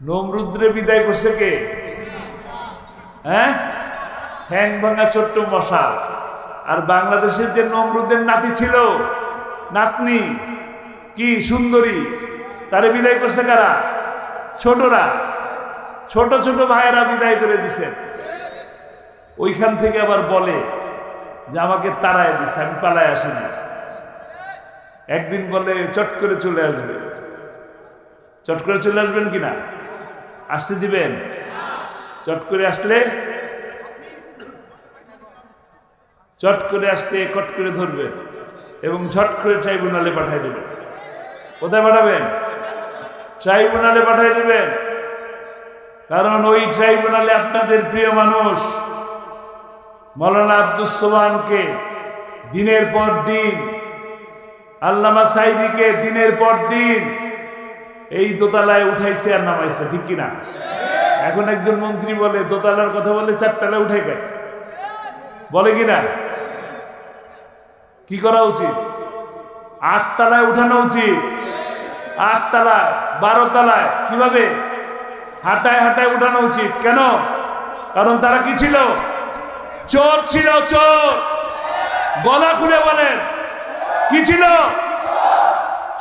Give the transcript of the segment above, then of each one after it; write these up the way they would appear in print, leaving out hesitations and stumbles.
নমরুদ্রে বিদায় করছে কে? হ্যাঁ, ঠ্যাং ভাঙা ছোট্ট মশা। আর বাংলাদেশের যে নমরুদের নাতি ছিল, নাতনি, কি সুন্দরী, তারে বিদায় করছে কারা? ছোটরা, ছোট ছোট ভাইয়েরা বিদায় করে দিছে। ওইখান থেকে আবার বলে যে আমাকে তাড়ায় দিছে, আমি পালায় আসিনি। একদিন বলে চট করে চলে আসবে। চট করে চলে আসবেন কিনা? আসতে দিবেন? চট করে আসলে কট করে ধরবেন এবং ঝট করে ট্রাইব্যুনালে পাঠিয়ে দেবেন। কোথায় পাঠাবেন? ট্রাইব্যুনালে পাঠিয়ে দেবেন। কারণ ওই ট্রাইব্যুনালে আপনাদের প্রিয় মানুষ মাওলানা আব্দুস সোবহানকে দিনের পর দিন, আল্লামা সাঈদীকে দিনের পর দিন এই দোতলায় উঠাইছে আর নামাইছে, ঠিক কিনা? এখন একজন মন্ত্রী বলে দোতলার কথা বলে 4 তলায় উঠাই দেয়, বলে কিনা? কি করা উচিত? 8 তলায় উঠানো উচিত। 8 তলায়, 12 তলায়, কিভাবে? হাঁটায় হাঁটায় উঠানো উচিত। কেন? কারণ তারা কি ছিল? চোর ছিল, চোর। গলা খুলে বলেন, কি ছিল?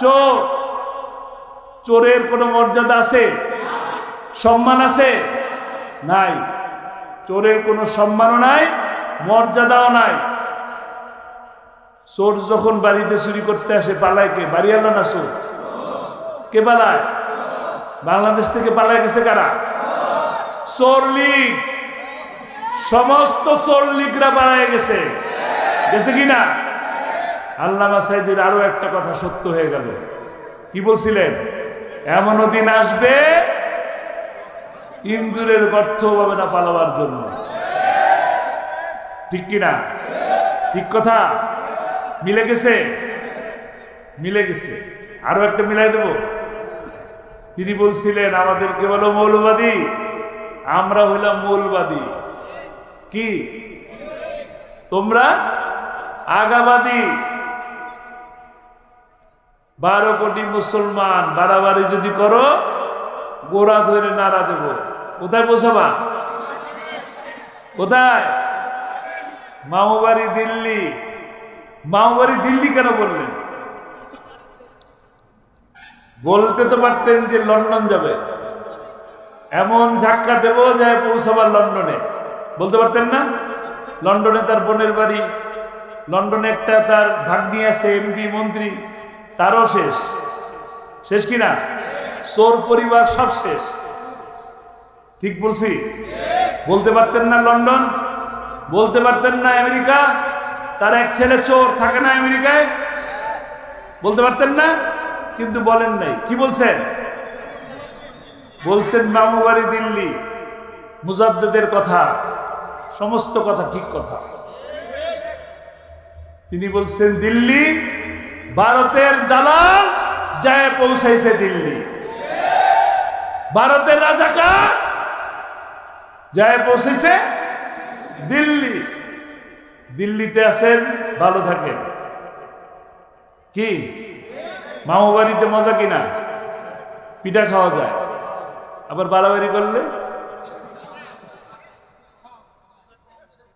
চোর। চোরের কোনো মর্যাদা আছে? সম্মান আছে? নাই। চোরের কোনো সম্মানও নাই, মর্যাদাও নাই। চোর যখন বাড়িতে চুরি করতে আসে পালায় কে? বাড়িওয়ালা না চোর? কে পালায়? বাংলাদেশ থেকে পালায় গেছে কারা? চোর লীগ। সমস্ত চোর লীগরা পালায় গেছে, গেছে কিনা? আল্লামা সাঈদীর আরো একটা কথা সত্য হয়ে গেল। কি বলছিলেন? এমনও দিন আসবে ইন্দুরের গর্ত হবে না পালাবার জন্য, ঠিক কিনা? ঠিক কথা? মিলে গেছে? মিলে গেছে। আরো একটা মিলাই দেব। তিনি বলছিলেন আমাদেরকে বলো মৌলবাদী, আমরা হইলাম মৌলবাদী। কি? তোমরা আগাবাদী। 12 কোটি মুসলমান বাড়াবাড়ি যদি করো, গোড়া ধরে নাড়া দেব। কোথায় পৌঁছাবা? কোথায়? মামুবাড়ি দিল্লি। মামুবাড়ি দিল্লি কেন বললেন? বলতে তো পারতেন যে লন্ডন যাবে, এমন ধাক্কা দেব যে পৌঁছাবার লন্ডনে। বলতে পারতেন না? লন্ডনে তার বোনের বাড়ি, লন্ডনে একটা তার ভাগ্নি আছে, এমপি মন্ত্রী, তারও শেষ। শেষ কিনা? চোর পরিবার সব শেষ। ঠিক বলছি? বলতে পারতেন না লন্ডন? বলতে পারতেন না আমেরিকা? তার এক ছেলে চোর, থাকে না আমেরিকায়? বলতে পারতেন না? কিন্তু বলেন নাই। কি বলছেন? বলছেন মামুবাড়ি দিল্লি। মুজাদ্দেদের কথা, সমস্ত কথা ঠিক কথা। তিনি বলছেন দিল্লি, ভারতের দালাল যায় পৌঁছাইছে দিল্লি। ভারতের রাজাকার যায় পৌঁছেছে দিল্লি। দিল্লিতে আছেন, ভালো থাকেন। কি মামুবাড়িতে মজা কিনা? পিঠা খাওয়া যায়, আবার বাড়াবাড়ি করলে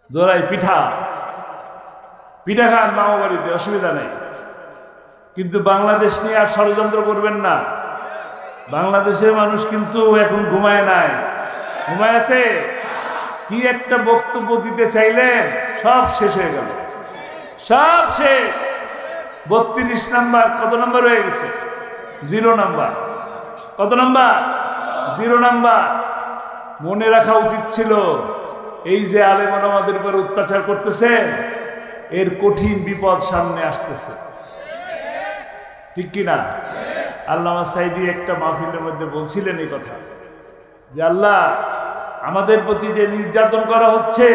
জোড়াই পিঠা। পিঠা খান মামুবাড়িতে, অসুবিধা নেই। কিন্তু বাংলাদেশ নিয়ে আর ষড়যন্ত্র করবেন না। বাংলাদেশের মানুষ কিন্তু এখন ঘুমায় নাই, ঘুমায় আছে। কি একটা বক্তব্য দিতে চাইলেন, সব শেষ হয়ে গেল, সব শেষ। 32 নাম্বার, কত নাম্বার হয়ে গেছে? 0 নাম্বার। কত নাম্বার? 0 নাম্বার। মনে রাখা উচিত ছিল এই যে আলেম আমাদের উপর অত্যাচার করতেছে, এর কঠিন বিপদ সামনে আসতেছে, ঠিক কিনা? আল্লামা সাঈদী একটা মাহফিলের মধ্যে বলছিলেন এই কথা, যে আল্লাহ আমাদের প্রতি যে নির্যাতন করা হচ্ছে,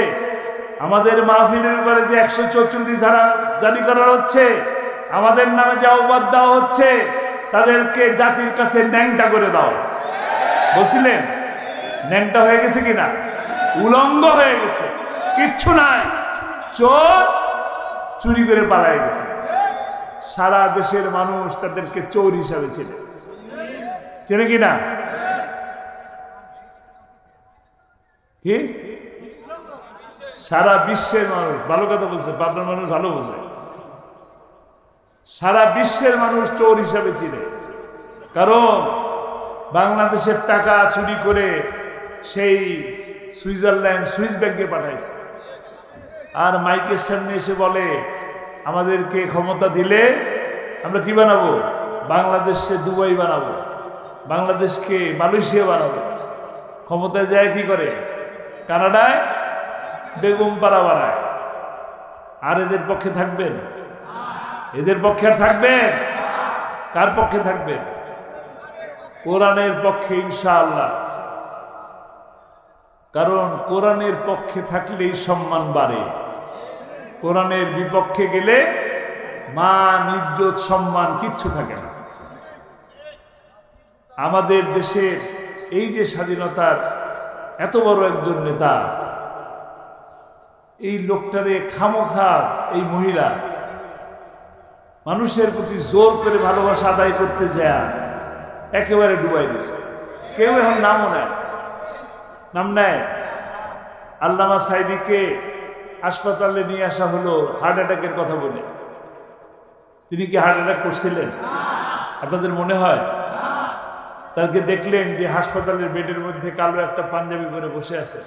আমাদের মাহফিলের উপরে যে 144 ধারা জারি করা হচ্ছে, আমাদের নামে যে অপবাদ দেওয়া হচ্ছে, তাদেরকে জাতির কাছে ন্যাংটা করে দাও। বলছিলেন ন্যাংটা হয়ে গেছে কিনা? উলঙ্গ হয়ে গেছে, কিচ্ছু নাই। চোর চুরি করে পালায় গেছে। সারা দেশের মানুষ তাদেরকে চোর হিসাবে চেনে, চেনে কিনা? কি সারা বিশ্বের মানুষ, ভালো কথা বলছে, পাবনার মানুষ ভালো বোঝে। সারা বিশ্বের মানুষ চোর হিসাবে চিনে, কারণ বাংলাদেশের টাকা চুরি করে সেই সুইজারল্যান্ড, সুইস ব্যাংকে পাঠাইছে। আর মাইকের সামনে এসে বলে আমাদেরকে ক্ষমতা দিলে আমরা কি বানাবো, বাংলাদেশে দুবাই বানাবো, বাংলাদেশকে মালয়েশিয়া বানাবো। ক্ষমতায় যায় কি করে, কানাডায় বেগম পাড়া বানায়। আর এদের পক্ষে থাকবেন? এদের পক্ষে আর থাকবেন? কার পক্ষে থাকবেন? কোরআনের পক্ষে ইনশাআল্লাহ। কারণ কোরআনের পক্ষে থাকলেই সম্মান বাড়ে, কোরআনের বিপক্ষে গেলে মান, ইজ্জত, সম্মান কিচ্ছু থাকে না। আমাদের দেশের এই যে স্বাধীনতার এত বড় একজন নেতা, এই লোকটারে খামোখা এই মহিলা মানুষের প্রতি জোর করে ভালোবাসা আদায় করতে যায় একেবারে ডুবাই দিছে। কেউ এখন নামও নেয়, নাম নেয়। আল্লামা সাইদিকে হাসপাতালে নিয়ে আসা হলো হার্ট অ্যাটাকের কথা বলে। তিনি কি হার্ট অ্যাটাক করছিলেন? আপনাদের মনে হয়? তাকে দেখলেন যে হাসপাতালের বেডের মধ্যে কালো একটা পাঞ্জাবি পরে বসে আছে,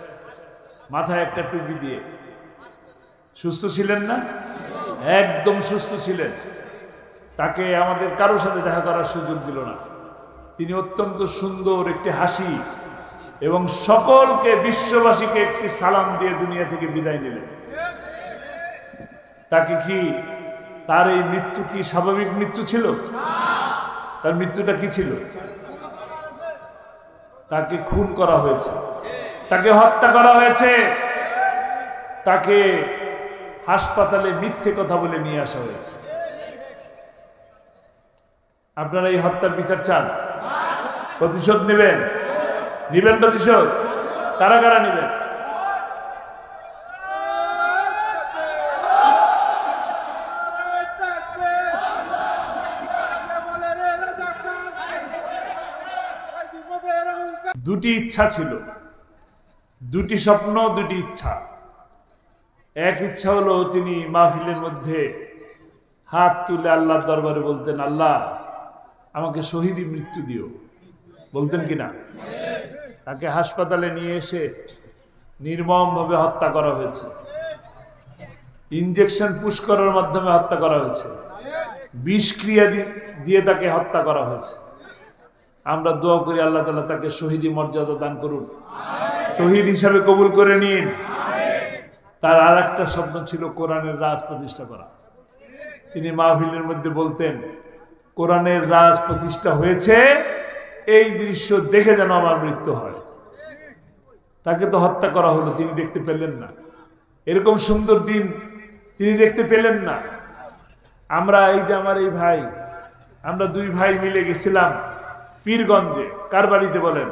মাথায় একটা টুপি দিয়ে। সুস্থ ছিলেন না? একদম সুস্থ ছিলেন। তাকে আমাদের কারোর সাথে দেখা করার সুযোগ দিল না। তিনি অত্যন্ত সুন্দর একটি হাসি এবং সকলকে, বিশ্ববাসীকে একটি সালাম দিয়ে দুনিয়া থেকে বিদায় নিলেন। তাকে কি, তার এই মৃত্যু কি স্বাভাবিক মৃত্যু ছিল? তার মৃত্যুটা কি ছিল? তাকে খুন করা হয়েছে, তাকে হত্যা করা হয়েছে, তাকে হাসপাতালে মিথ্যে কথা বলে নিয়ে আসা হয়েছে। আপনারা এই হত্যার বিচার চান? প্রতিশোধ নেবেন? নিবেন প্রতিশোধ? কারা কারা নেবেন? দুটি ইচ্ছা ছিল, দুটি স্বপ্ন, দুটি ইচ্ছা। এক ইচ্ছা হলো তিনি মাহফিলের মধ্যে হাত তুলে আল্লাহর দরবারে বলতেন, আল্লাহ আমাকে শহীদি মৃত্যু দিও। বলতেন কিনা? তাকে হাসপাতালে নিয়ে এসে নির্মমভাবে হত্যা করা হয়েছে, ইনজেকশন পুশ করার মাধ্যমে হত্যা করা হয়েছে, বিষক্রিয়া দিয়ে তাকে হত্যা করা হয়েছে। আমরা দোয়া করি আল্লাহ তাআলা তাকে শহীদি মর্যাদা দান করুন, শহীদ হিসাবে কবুল করে নিন। তার আর একটা স্বপ্ন ছিল কোরআনের রাজ প্রতিষ্ঠা করা। তিনি মাহফিলের মধ্যে বলতেন, কোরআনের রাজ প্রতিষ্ঠা হয়েছে, এই দৃশ্য দেখে যেন আমার মৃত্যু হয়। তাকে তো হত্যা করা হলো, তিনি দেখতে পেলেন না। এরকম সুন্দর দিন তিনি দেখতে পেলেন না। আমরা এই যে আমার এই ভাই, আমরা দুই ভাই মিলে গেছিলাম পীরগঞ্জে। কার বাড়িতে বলেন?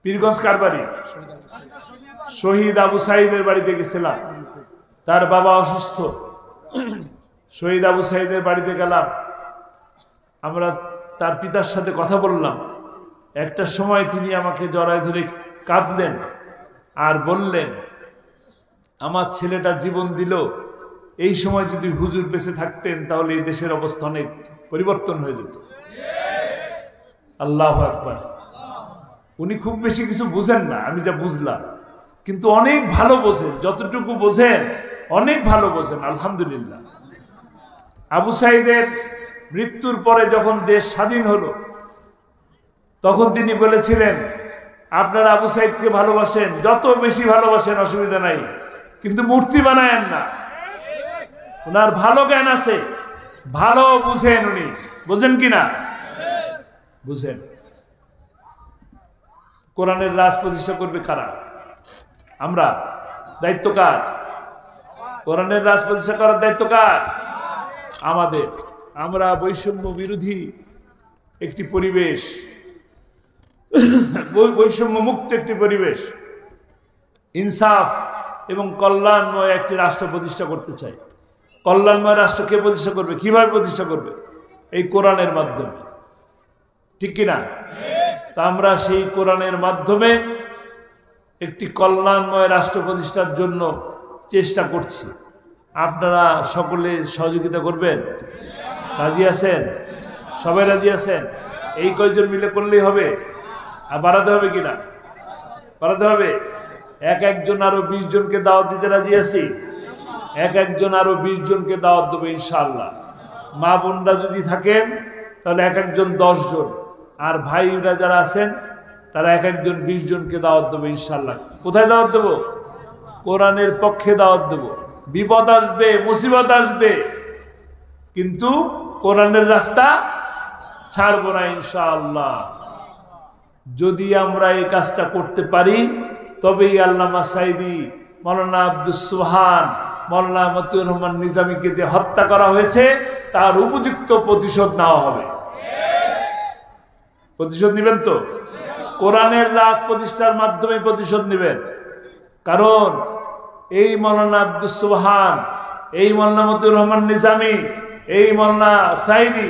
পীরগঞ্জ কার বাড়ি? শহীদ আবু সাইদের বাড়িতে গেছিলাম। তার বাবা অসুস্থ, শহীদ আবু সাইদের বাড়িতে গেলাম। আমরা তার পিতার সাথে কথা বললাম। একটা সময় তিনি আমাকে জড়ায় ধরে কাঁদলেন আর বললেন, আমার ছেলেটা জীবন দিল, এই সময় যদি হুজুর বেঁচে থাকতেন তাহলে এই দেশের অবস্থা অনেক পরিবর্তন হয়ে যেত। আল্লাহু আকবার। উনি খুব বেশি কিছু বুঝেন না, আমি যা বুঝলাম, কিন্তু অনেক ভালো বোঝেন। যতটুকু বোঝেন অনেক ভালো বোঝেন, আলহামদুলিল্লাহ। আবু সাইদের মৃত্যুর পরে যখন দেশ স্বাধীন হলো, তখন তিনি বলেছিলেন, আপনারা আবু সাইদকে ভালোবাসেন, যত বেশি ভালোবাসেন অসুবিধা নাই, কিন্তু মূর্তি বানায়েন না। ওনার ভালো জ্ঞান আছে, ভালো বুঝেন। উনি বুঝেন কিনা? বুঝেন। কোরআনের রাজ প্রতিষ্ঠা করবে কারা? আমরা। দায়িত্ব কার? কোরআনের রাজ প্রতিষ্ঠা করার দায়িত্ব কার? আমাদের। আমরা বৈষম্য বিরোধী একটি পরিবেশ, বৈষম্য মুক্ত একটি পরিবেশ, ইনসাফ এবং কল্যাণময় একটি রাষ্ট্র প্রতিষ্ঠা করতে চাই। কল্যাণময় রাষ্ট্র কে প্রতিষ্ঠা করবে? কিভাবে প্রতিষ্ঠা করবে? এই কোরআনের মাধ্যমে, ঠিক কিনা? তা আমরা সেই কোরআনের মাধ্যমে একটি কল্যাণময় রাষ্ট্র প্রতিষ্ঠার জন্য চেষ্টা করছি। আপনারা সকলে সহযোগিতা করবেন? রাজি আছেন? সবাই রাজি আছেন? এই কয়জন মিলে করলেই হবে? আর বাড়াতে হবে কিনা? বাড়াতে হবে। একজন আরো 20 জনকে দাওয়াত দিতে রাজি আছি। একজন আরো 20 জনকে দাওয়াত দেবো ইনশাআল্লাহ। মা বোনরা যদি থাকেন তাহলে একজন 10 জন, আর ভাইরা যারা আছেন তারা একজন 20 জনকে দাওয়াত দেবো ইনশাআল্লাহ। কোথায় দাওয়াত দেবো? কোরআনের পক্ষে দাওয়াত দেবো। বিপদ আসবে, মুসিবত আসবে, কিন্তু কোরআনের রাস্তা ছাড়বো না ইনশাআল্লাহ। যদি আমরা এই কাজটা করতে পারি তবেই আল্লামা সাঈদী, মাওলানা আব্দুস সুবহান, মাওলানা মতিউর রহমান নিজামীকে যে হত্যা করা হয়েছে তার উপযুক্ত প্রতিশোধ নেওয়া হবে। প্রতিশোধ নেবেন তো? কোরআনের রাজ প্রতিষ্ঠার মাধ্যমে প্রতিশোধ নেবেন। কারণ এই মাওলানা আব্দুস সুবহান, এই মাওলানা মতিউর রহমান নিজামী, এই মাওলানা সাঈদী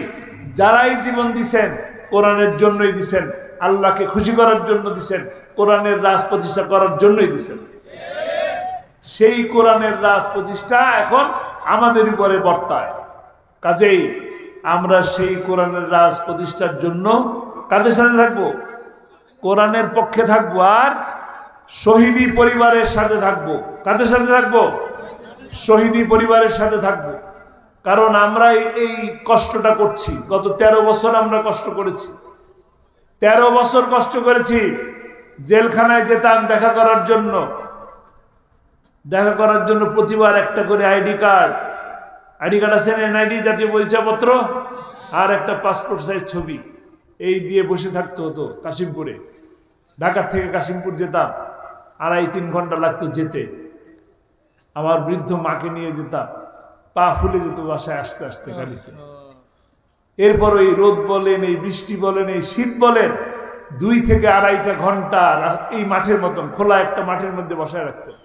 যারাই জীবন দিছেন কোরআনের জন্যই দিছেন, আল্লাহকে খুশি করার জন্য দিছেন, কোরআনের রাজ প্রতিষ্ঠা করার জন্যই দিছেন। সেই কোরআনের রাজ প্রতিষ্ঠা এখন আমাদের উপরে বর্তায়। কাজেই আমরা সেই কোরআনের রাজ প্রতিষ্ঠার জন্য কাদের সাথে থাকবো? কোরআনের পক্ষে থাকবো, আর শহীদী পরিবারের সাথে থাকবো। কাদের সাথে থাকবো? শহীদী পরিবারের সাথে থাকবো। কারণ আমরা এই কষ্টটা করছি, গত 13 বছর আমরা কষ্ট করেছি। 13 বছর কষ্ট করেছি। জেলখানায় যেতাম দেখা করার জন্য প্রতিবার একটা করে আইডি কার্ড আছে, এনআইডি জাতীয় পরিচয়পত্র, আর একটা পাসপোর্ট সাইজ ছবি, এই দিয়ে বসে থাকতে হতো কাশিমপুরে। ঢাকা থেকে কাশিমপুর যেতাম, 2.5-3 ঘন্টা লাগতো যেতে। আমার বৃদ্ধ মাকে নিয়ে যেতাম, পা ফুলে যেত বাসায় আসতে আসতে গাড়িতে। এরপর এই রোদ বলেন, এই বৃষ্টি বলেন, এই শীত বলেন, 2 থেকে 2.5 ঘন্টা এই মাঠের মতন খোলা একটা মাঠের মধ্যে বসায় রাখতাম।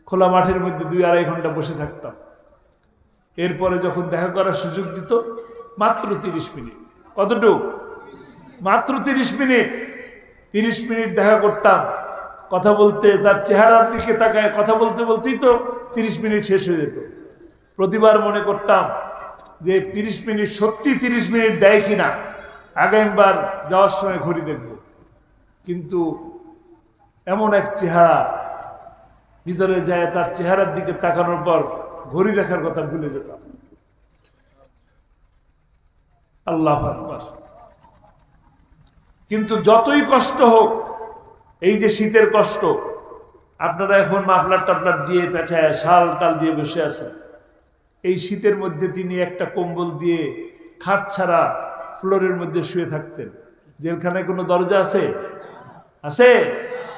খোলা মাঠের মধ্যে 2-2.5 ঘন্টা বসে থাকতাম। এরপরে যখন দেখা করার সুযোগ দিত, মাত্র 30 মিনিট। কতটুকু? মাত্র 30 মিনিট। 30 মিনিট দেখা করতাম। কথা বলতে, তার চেহারার দিকে তাকায় কথা বলতে বলতেই তো 30 মিনিট শেষ হয়ে যেত। প্রতিবার মনে করতাম যে 30 মিনিট সত্যি 30 মিনিট দেয় কিনা, আগামীবার যাওয়ার সময় ঘড়ি দেখব। কিন্তু এমন এক চেহারা, ভিতরে যায় তার চেহারার দিকে তাকানোর পর ঘড়ি দেখার কথা ভুলে যেতাম। আল্লাহু আকবার। কিন্তু যতই কষ্ট হোক, এই যে শীতের কষ্ট, আপনারা এখন মাফলার টাফলার দিয়ে পেঁচায় শাল টাল দিয়ে বসে আছেন। এই শীতের মধ্যে তিনি একটা কম্বল দিয়ে খাট ছাড়া ফ্লোরের মধ্যে শুয়ে থাকতেন। জেলখানায় কোনো দরজা আছে? আছে?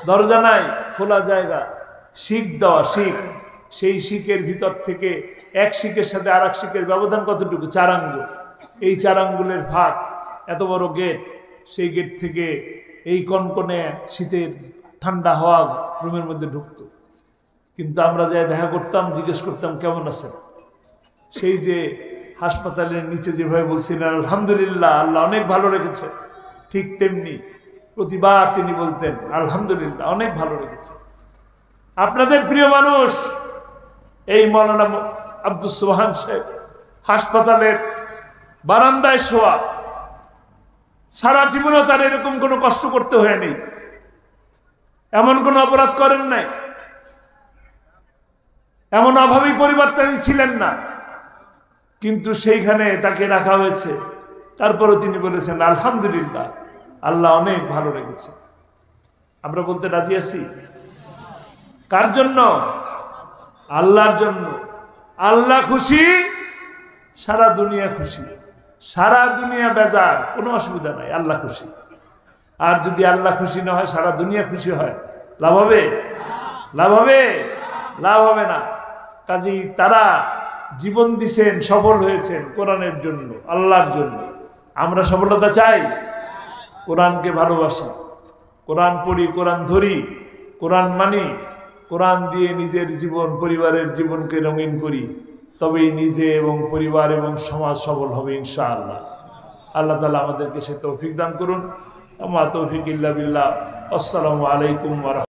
দরজা নাই, খোলা জায়গা, শিক দেওয়া, শিক। সেই শিকের ভিতর থেকে এক শিকের সাথে আর এক শিকের ব্যবধান কতটুকু? 4 আঙ্গুল। এই 4 আঙ্গুলের ফাঁক, এত বড় গেট। সেই গেট থেকে এই কনকনে শীতের ঠান্ডা হাওয়া রুমের মধ্যে ঢুকতো। কিন্তু আমরা যাই দেখা করতাম, জিজ্ঞেস করতাম কেমন আছেন। সেই যে হাসপাতালের নিচে যেভাবে বলছিলেন আলহামদুলিল্লাহ, আল্লাহ অনেক ভালো রেখেছে, ঠিক তেমনি প্রতিবার তিনি বলতেন আলহামদুলিল্লাহ, অনেক ভালো রেখেছে। আপনাদের প্রিয় মানুষ এই মাওলানা আব্দুস সুবহান সাহেব হাসপাতালের বারান্দায় শোয়া, সারা জীবনেও তার এরকম কোনো কষ্ট করতে হয়নি, এমন কোনো অপরাধ করেন নাই, এমন অভাবী পরিবার তিনি ছিলেন না। কিন্তু সেইখানে তাকে রাখা হয়েছে, তারপরও তিনি বলেছেন আলহামদুলিল্লাহ, আল্লাহ অনেক ভালো রেখেছে। আমরা বলতে রাজি আছি। কার জন্য? আল্লাহর জন্য। আল্লাহ খুশি, সারা দুনিয়া খুশি। সারা দুনিয়া বেজার, কোনো অসুবিধা নাই, আল্লাহ খুশি। আর যদি আল্লাহ খুশি না হয়, সারা দুনিয়া খুশি হয়, লাভ হবে? লাভ হবে? লাভ হবে না। কাজেই তারা জীবন দিছেন, সফল হয়েছেন কোরআনের জন্য, আল্লাহর জন্য। আমরা সফলতা চাই, কোরআনকে ভালোবাসি, কোরআন পড়ি, কোরআন ধরি, কোরআন মানি, কোরআন দিয়ে নিজের জীবন, পরিবারের জীবনকে রঙিন করি, তবেই নিজে এবং পরিবার এবং সমাজ সফল হবে ইনশাআল্লাহ। আল্লাহ তাআলা আমাদেরকে সে তৌফিক দান করুন। আমা তৌফিক ইল্লা বিল্লাহ। আসসালামু আলাইকুম ওয়া